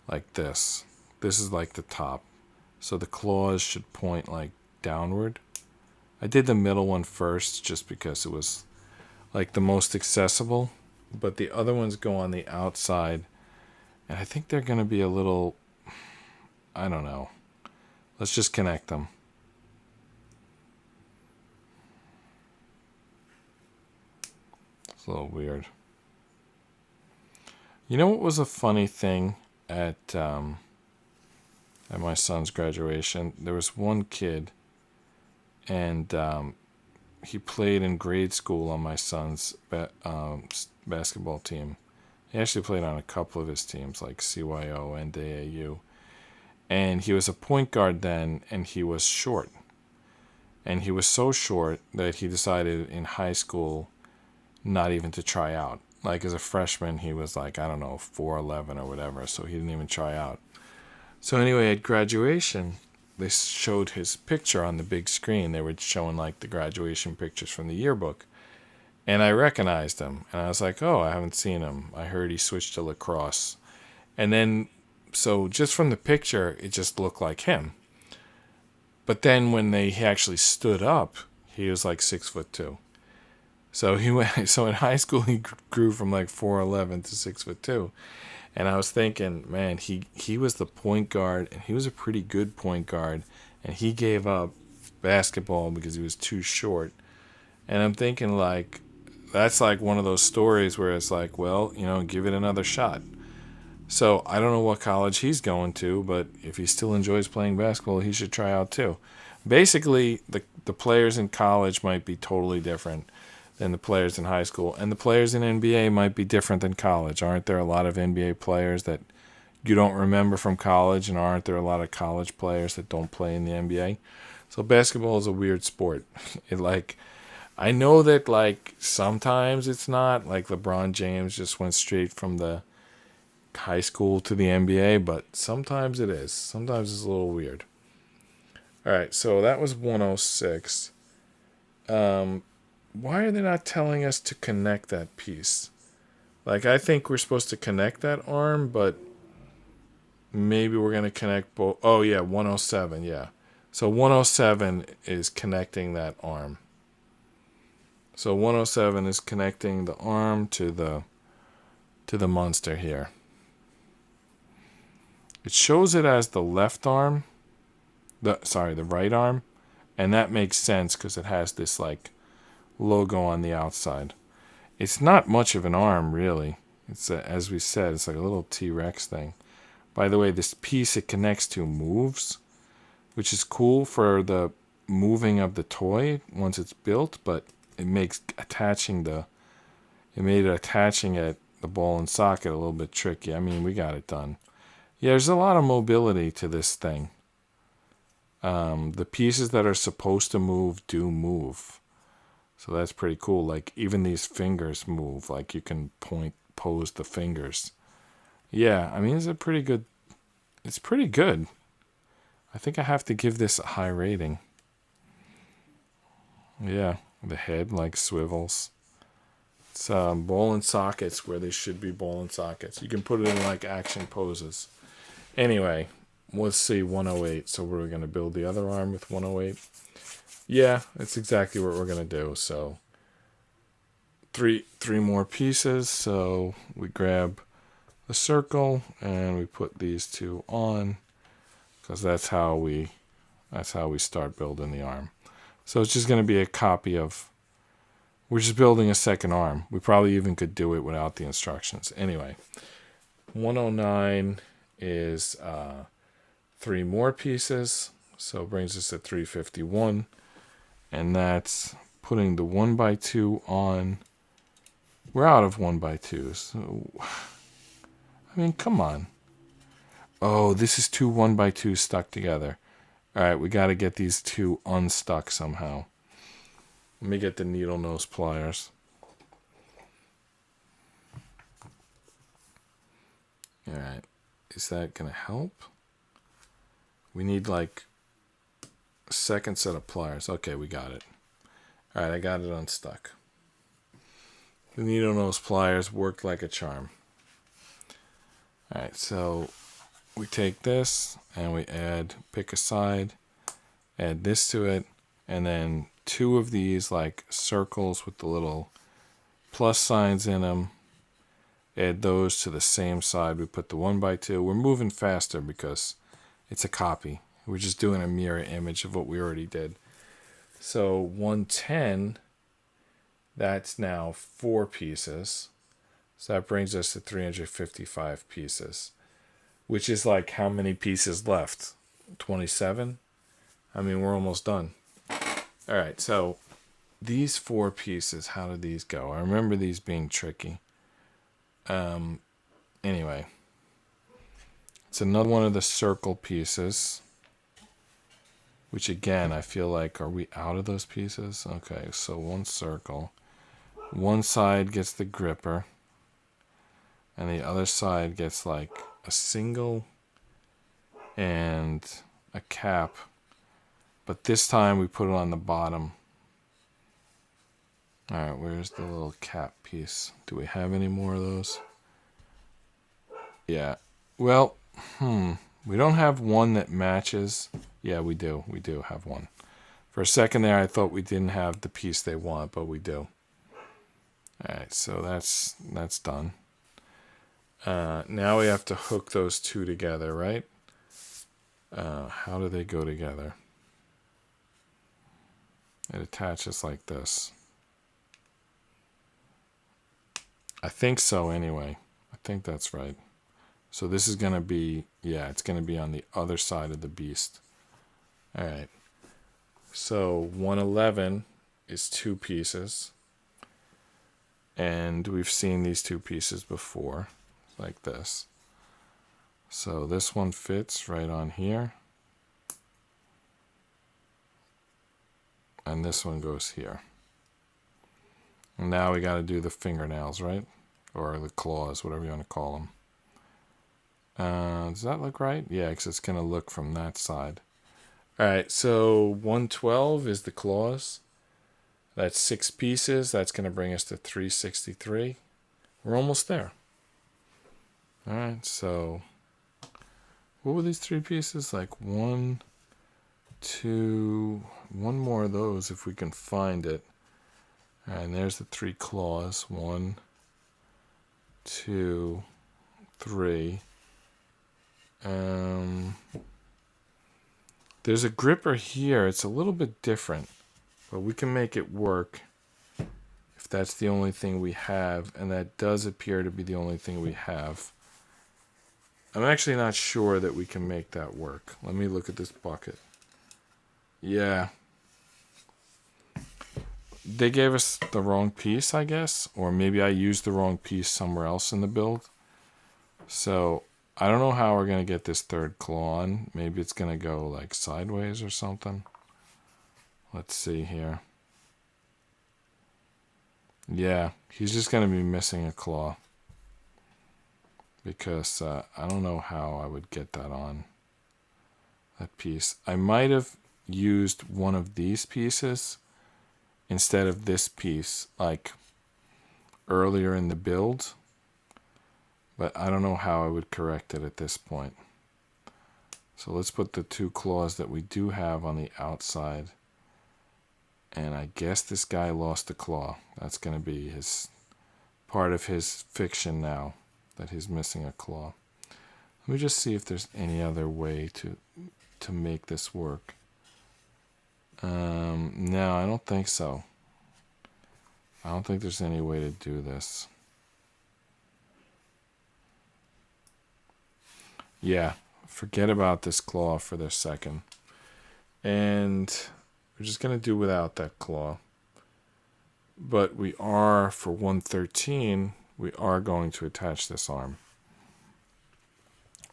Like this. This is like the top. So the claws should point like downward. I did the middle one first just because it was like the most accessible. But the other ones go on the outside. And I think they're going to be a little... I don't know. Let's just connect them. It's a little weird. You know what was a funny thing at my son's graduation? There was one kid, and he played in grade school on my son's basketball team. He actually played on a couple of his teams, like CYO and AAU. And he was a point guard then, and he was short. And he was so short that he decided in high school not even to try out. Like as a freshman, he was like, I don't know, 4'11" or whatever, so he didn't even try out. So anyway, at graduation, they showed his picture on the big screen. They were showing like the graduation pictures from the yearbook. And I recognized him. And I was like, oh, I haven't seen him. I heard he switched to lacrosse. And then, so just from the picture, it just looked like him. But then when he actually stood up, he was like 6'2". So so in high school, he grew from like 4'11" to 6'2". And I was thinking, man, he was the point guard, and he was a pretty good point guard. And he gave up basketball because he was too short. And I'm thinking, like, that's like one of those stories where it's like, well, give it another shot. So I don't know what college he's going to, but if he still enjoys playing basketball, he should try out too. Basically, the players in college might be totally different than the players in high school. And the players in NBA might be different than college. Aren't there a lot of NBA players that you don't remember from college? And aren't there a lot of college players that don't play in the NBA? So basketball is a weird sport. I know that, like, sometimes it's not. Like, LeBron James just went straight from the high school to the NBA, but sometimes it is. Sometimes it's a little weird. All right, so that was 106. Why are they not telling us to connect that piece? Like, I think we're supposed to connect that arm, but maybe we're going to connect both. Oh, yeah, 107, yeah. So 107 is connecting that arm. So 107 is connecting the arm to the monster here. It shows it as the left arm, the right arm, and that makes sense because it has this like logo on the outside. It's not much of an arm really. It's as we said, it's like a little T-Rex thing. By the way, this piece it connects to moves, which is cool for the moving of the toy once it's built, but it makes attaching the ball and socket a little bit tricky. I mean, we got it done. Yeah, there's a lot of mobility to this thing. The pieces that are supposed to move do move. So that's pretty cool. Like, even these fingers move. Like, you can pose the fingers. Yeah, I mean, it's pretty good. I think I have to give this a high rating. Yeah, the head, like, swivels. It's ball and sockets where they should be ball and sockets. You can put it in, like, action poses. Anyway, let's see 108. So we're going to build the other arm with 108. Yeah, that's exactly what we're going to do. So three more pieces. So we grab the circle and we put these two on because that's how we start building the arm. So it's just going to be a copy of, we're just building a second arm. We probably even could do it without the instructions. Anyway, 109 is 3 more pieces, so it brings us to 351, and that's putting the 1x2 on. We're out of 1x2s. So, I mean, come on. Oh, this is 2 1x2s stuck together. All right, we got to get these two unstuck somehow. Let me get the needle nose pliers. All right. Is that going to help? We need like a second set of pliers. Okay, we got it. All right, I got it unstuck. The needle nose pliers worked like a charm. All right, so we take this and we pick a side, add this to it, and then 2 of these like circles with the little plus signs in them. Add those to the same side. We put the 1x2. We're moving faster because it's a copy. We're just doing a mirror image of what we already did. So 110, that's now 4 pieces. So that brings us to 355 pieces, which is like how many pieces left? 27? I mean, we're almost done. All right, so these 4 pieces, how did these go? I remember these being tricky. Anyway, it's another one of the circle pieces, which again, I feel like, are we out of those pieces? Okay, so 1 circle. One side gets the gripper, and the other side gets like a single and a cap. But this time we put it on the bottom. All right, where's the little cap piece? Do we have any more of those? Yeah. Well, we don't have one that matches. Yeah, we do. We do have one. For a second there, I thought we didn't have the piece they want, but we do. All right, so that's done. Now we have to hook those 2 together, right? How do they go together? It attaches like this. I think so anyway. I think that's right. So this is going to be, yeah, it's going to be on the other side of the beast. All right. So 111 is 2 pieces. And we've seen these 2 pieces before, like this. So this one fits right on here. And this one goes here. And now we got to do the fingernails, right? Or the claws, whatever you want to call them. Does that look right? Yeah, because it's going to look from that side. All right, so 112 is the claws. That's 6 pieces. That's going to bring us to 363. We're almost there. All right, so what were these 3 pieces? Like 1, 2, one more of those if we can find it. All right, and there's the 3 claws. 1, 2, 3. There's a gripper here. It's a little bit different, but we can make it work if that's the only thing we have, and that does appear to be the only thing we have. I'm actually not sure that we can make that work. Let me look at this bucket. Yeah. They gave us the wrong piece, I guess, or maybe I used the wrong piece somewhere else in the build. So I don't know how we're going to get this 3rd claw on. Maybe it's going to go like sideways or something. Let's see here. Yeah, he's just going to be missing a claw. Because I don't know how I would get that on. That piece. I might have used one of these pieces instead of this piece, like earlier in the build. But I don't know how I would correct it at this point. So let's put the 2 claws that we do have on the outside. And I guess this guy lost a claw. That's going to be his part of his fiction now, that he's missing a claw. Let me just see if there's any other way to make this work. No, I don't think so. I don't think there's any way to do this. Yeah, forget about this claw for the second. And we're just going to do without that claw. But we are, for 113, we are going to attach this arm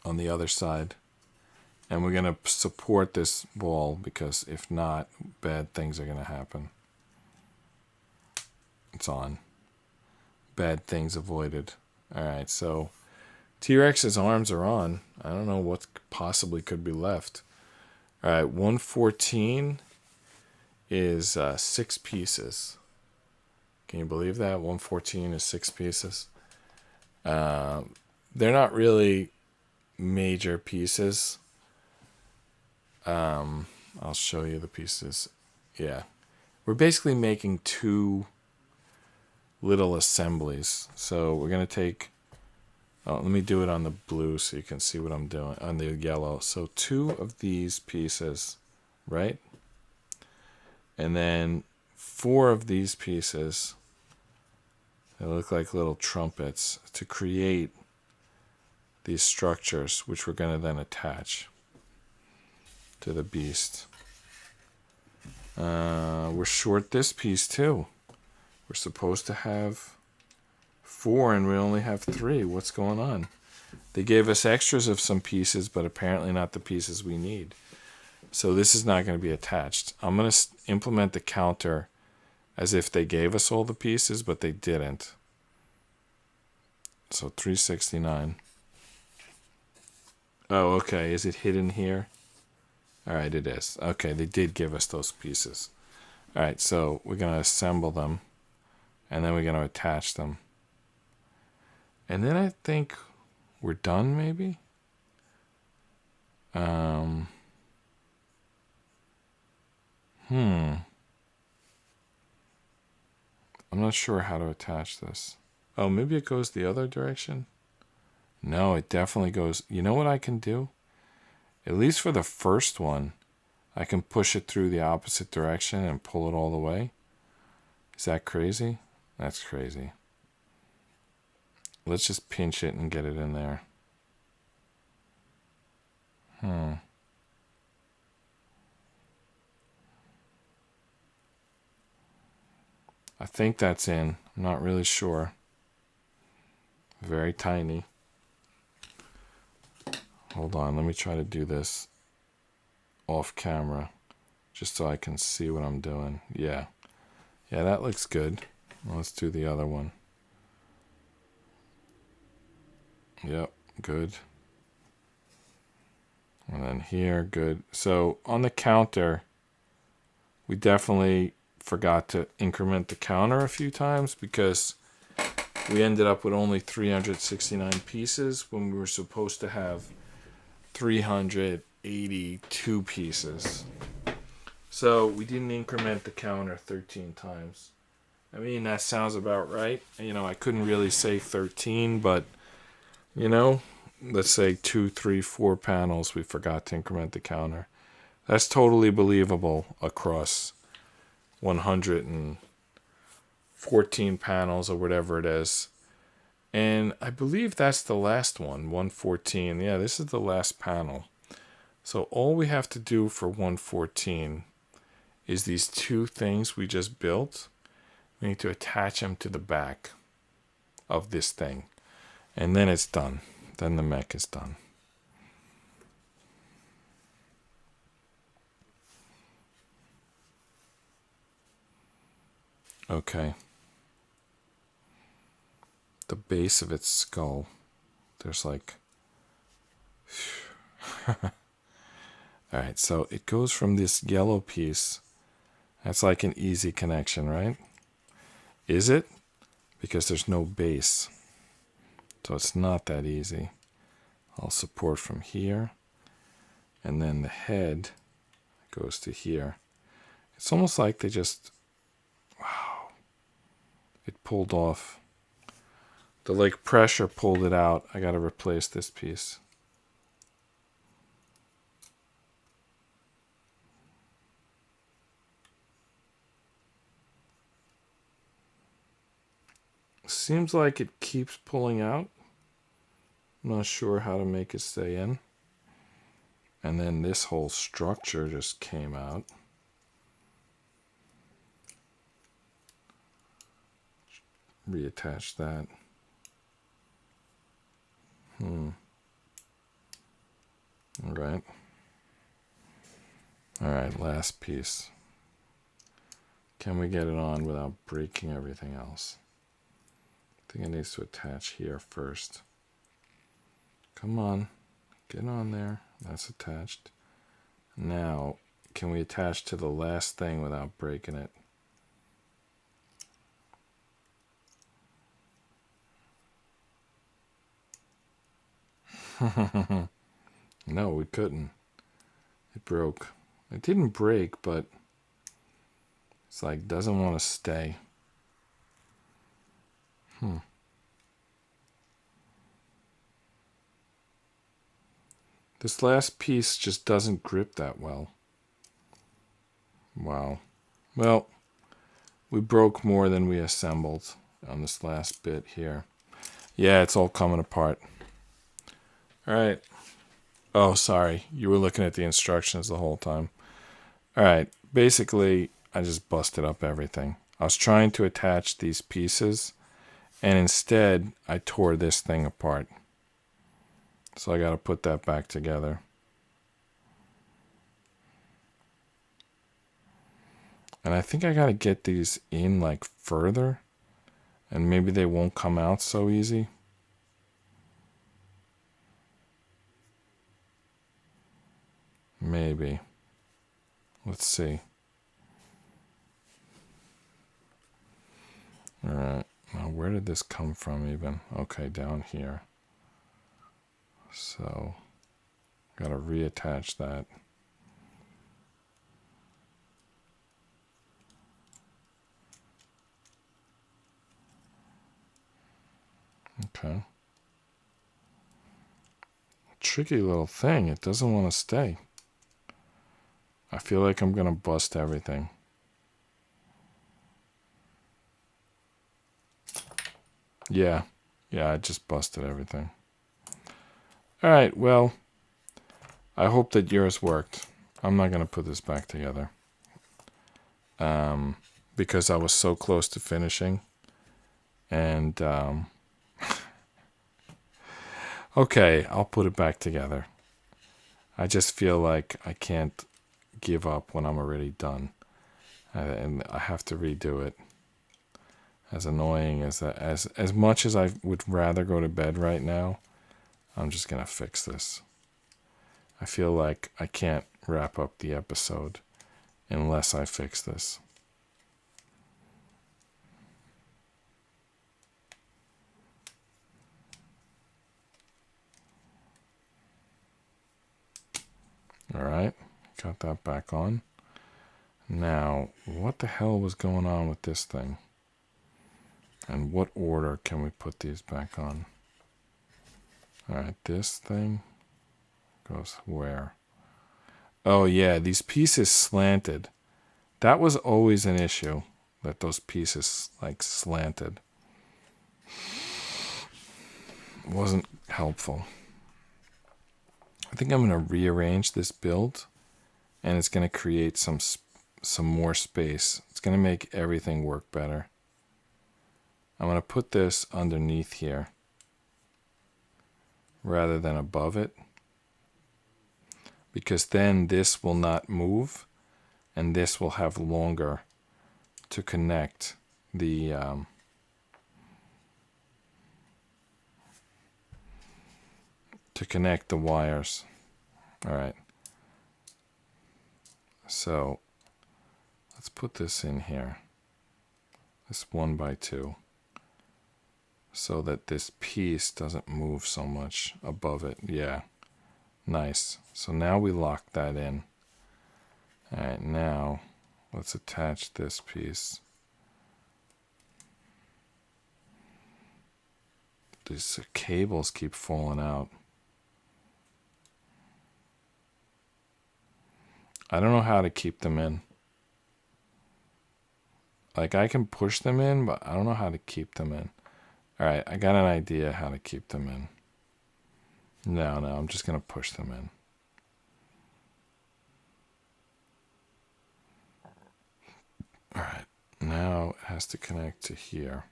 on the other side. And we're going to support this ball because if not, bad things are going to happen. It's on. Bad things avoided. All right, so T-Rex's arms are on. I don't know what possibly could be left. All right, 114 is 6 pieces. Can you believe that? 114 is 6 pieces. They're not really major pieces. I'll show you the pieces. Yeah. We're basically making 2 little assemblies. So we're going to take... Oh, let me do it on the blue so you can see what I'm doing. On the yellow. So 2 of these pieces, right? And then 4 of these pieces. They look like little trumpets to create these structures, which we're going to then attach to the beast. We're short this piece too. We're supposed to have 4 and we only have 3. What's going on? They gave us extras of some pieces, but apparently not the pieces we need. So this is not going to be attached. I'm going to implement the counter as if they gave us all the pieces, but they didn't. So 369. Oh, okay. Is it hidden here? All right, it is. Okay, they did give us those pieces. All right, so we're going to assemble them, and then we're going to attach them. And then I think we're done, maybe? I'm not sure how to attach this. Oh, maybe it goes the other direction? No, it definitely goes... You know what I can do? At least for the first one, I can push it through the opposite direction and pull it all the way. Is that crazy? That's crazy. Let's just pinch it and get it in there. I think that's in. I'm not really sure. Very tiny. Hold on, let me try to do this off camera just so I can see what I'm doing. Yeah, that looks good. Let's do the other one. Yep, good. And then here, good. So on the counter, we definitely forgot to increment the counter a few times because we ended up with only 369 pieces when we were supposed to have 382 pieces. So we didn't increment the counter 13 times. I mean, that sounds about right. You know, I couldn't really say 13, but, you know, let's say 2, 3, 4 panels we forgot to increment the counter. That's totally believable across 114 panels or whatever it is. And I believe that's the last one, 114. Yeah, this is the last panel. So all we have to do for 114 is these 2 things we just built. We need to attach them to the back of this thing. And then it's done. Then the mech is done. Okay. The base of its skull. There's like... Alright, so it goes from this yellow piece. That's like an easy connection, right? Is it? Because there's no base. So it's not that easy. I'll support from here. And then the head goes to here. It's almost like they just... Wow. It pulled off. The like pressure pulled it out. I got to replace this piece. Seems like it keeps pulling out. I'm not sure how to make it stay in. And then this whole structure just came out. Reattach that. Alright. Alright, last piece. Can we get it on without breaking everything else? I think it needs to attach here first. Come on. Get on there. That's attached. Now, can we attach to the last thing without breaking it? No, we couldn't. It broke. It didn't break, but it's like doesn't want to stay. This last piece just doesn't grip that well. Wow. Well, we broke more than we assembled on this last bit here. Yeah, it's all coming apart. All right. Oh, sorry. You were looking at the instructions the whole time. All right. Basically, I just busted up everything. I was trying to attach these pieces, and instead, I tore this thing apart. So I got to put that back together. And I think I got to get these in like further, and maybe they won't come out so easy. Maybe. Let's see. All right. Now, where did this come from even? Okay, down here. So, got to reattach that. Okay. Tricky little thing. It doesn't want to stay. I feel like I'm going to bust everything. Yeah. Yeah, I just busted everything. All right, well, I hope that yours worked. I'm not going to put this back together. Because I was so close to finishing. And, okay, I'll put it back together. I just feel like I can't give up when I'm already done. And I have to redo it. As annoying as that, as much as I would rather go to bed right now, I'm just going to fix this. I feel like I can't wrap up the episode unless I fix this. All right, got that back on. Now, what the hell was going on with this thing? And what order can we put these back on? All right, this thing goes where? Oh yeah, these pieces slanted. That was always an issue, that those pieces like slanted. It wasn't helpful. I think I'm going to rearrange this build, and it's going to create some more space. It's going to make everything work better. I'm going to put this underneath here rather than above it, because then this will not move and this will have longer to connect the wires. All right. So let's put this in here, this 1x2. So that this piece doesn't move so much above it. Yeah, nice. So now we lock that in. All right, now let's attach this piece. These cables keep falling out. I don't know how to keep them in. Like, I can push them in, but I don't know how to keep them in. All right, I got an idea how to keep them in. No, I'm just going to push them in. All right, now it has to connect to here.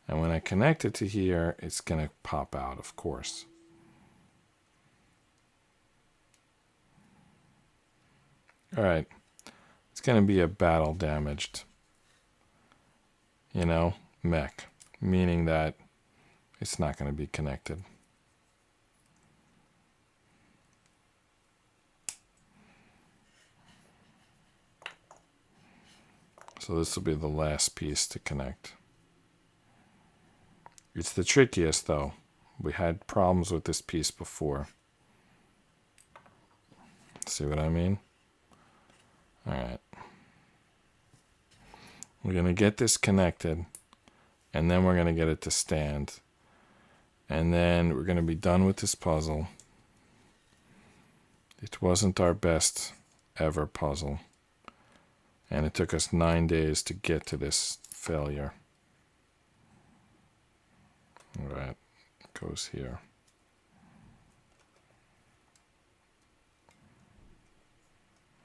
And when I connect it to here, it's going to pop out, of course. All right, it's going to be a battle damaged, mech. Meaning that it's not going to be connected. So this will be the last piece to connect. It's the trickiest though. We had problems with this piece before. See what I mean? All right. We're going to get this connected, and then we're going to get it to stand. And then we're going to be done with this puzzle. It wasn't our best ever puzzle. And it took us 9 days to get to this failure. All right, it goes here.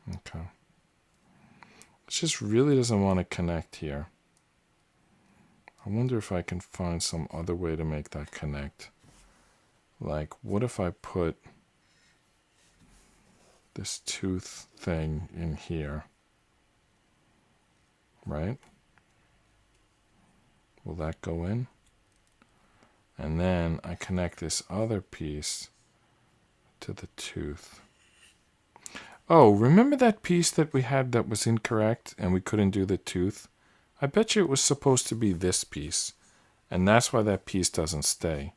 Okay. It just really doesn't want to connect here. I wonder if I can find some other way to make that connect. Like, what if I put this tooth thing in here? Right? Will that go in? And then I connect this other piece to the tooth. Oh, remember that piece that we had that was incorrect and we couldn't do the tooth? I bet you it was supposed to be this piece, and that's why that piece doesn't stay.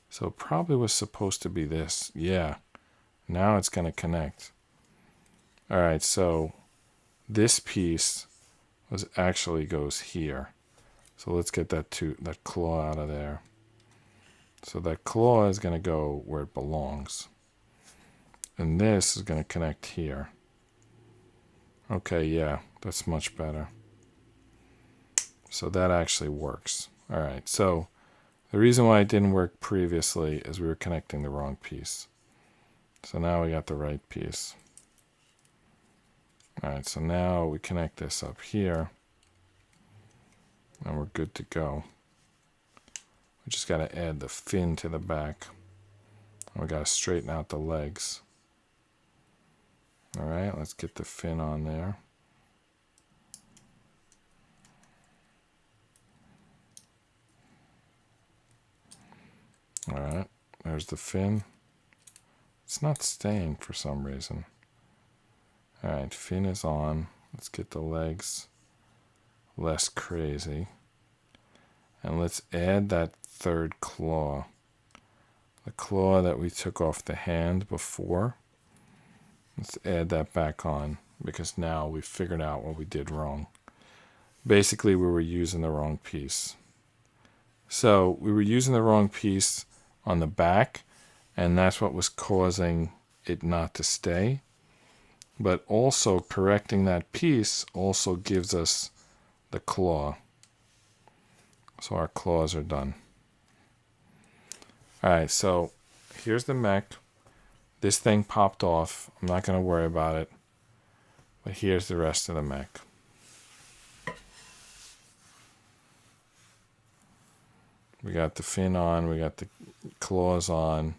So it probably was supposed to be this. Yeah, now it's going to connect. All right, so this piece actually goes here. So let's get that claw out of there. So that claw is going to go where it belongs. And this is going to connect here. Okay, yeah, that's much better. So that actually works. All right, so the reason why it didn't work previously is we were connecting the wrong piece. So now we got the right piece. All right, so now we connect this up here. And we're good to go. We just got to add the fin to the back. And we got to straighten out the legs. All right, let's get the fin on there. All right, there's the fin. It's not staying for some reason. All right, fin is on. Let's get the legs less crazy. And let's add that third claw. The claw that we took off the hand before. Let's add that back on because now we've figured out what we did wrong. Basically, we were using the wrong piece. So we were using the wrong piece on the back, and that's what was causing it not to stay. But also correcting that piece also gives us the claw. So our claws are done. All right, so here's the mech. This thing popped off. I'm not going to worry about it. But here's the rest of the mech. We got the fin on. We got the claws on.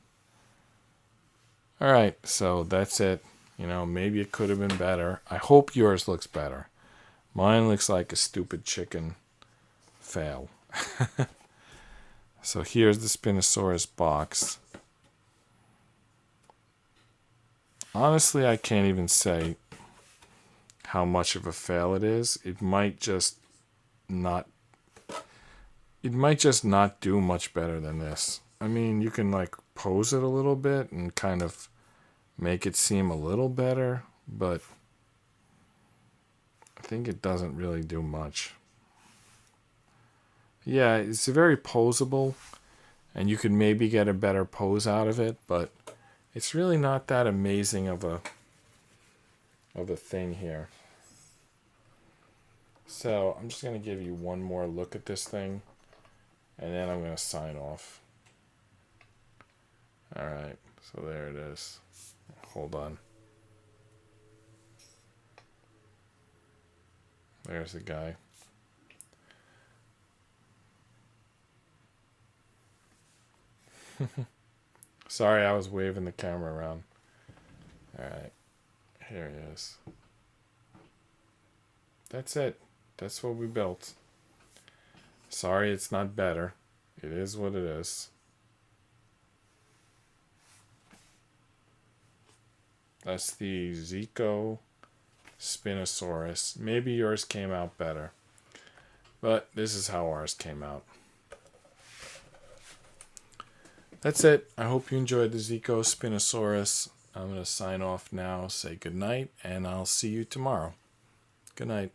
All right, so that's it. You know, maybe it could have been better. I hope yours looks better. Mine looks like a stupid chicken fail. So here's the Spinosaurus box. Honestly, I can't even say how much of a fail it is. It might just not do much better than this. I mean, you can like pose it a little bit and kind of make it seem a little better, but I think it doesn't really do much. Yeah, it's very poseable, and you could maybe get a better pose out of it, but it's really not that amazing of a thing here. So I'm just going to give you one more look at this thing, and then I'm going to sign off. All right, so there it is. Hold on. There's the guy. Sorry, I was waving the camera around. All right, here he is. That's it. That's what we built. Sorry, it's not better. It is what it is. That's the Zeko Spinosaurus. Maybe yours came out better. But this is how ours came out. That's it. I hope you enjoyed the Zeko Spinosaurus. I'm going to sign off now, say good night, and I'll see you tomorrow. Good night.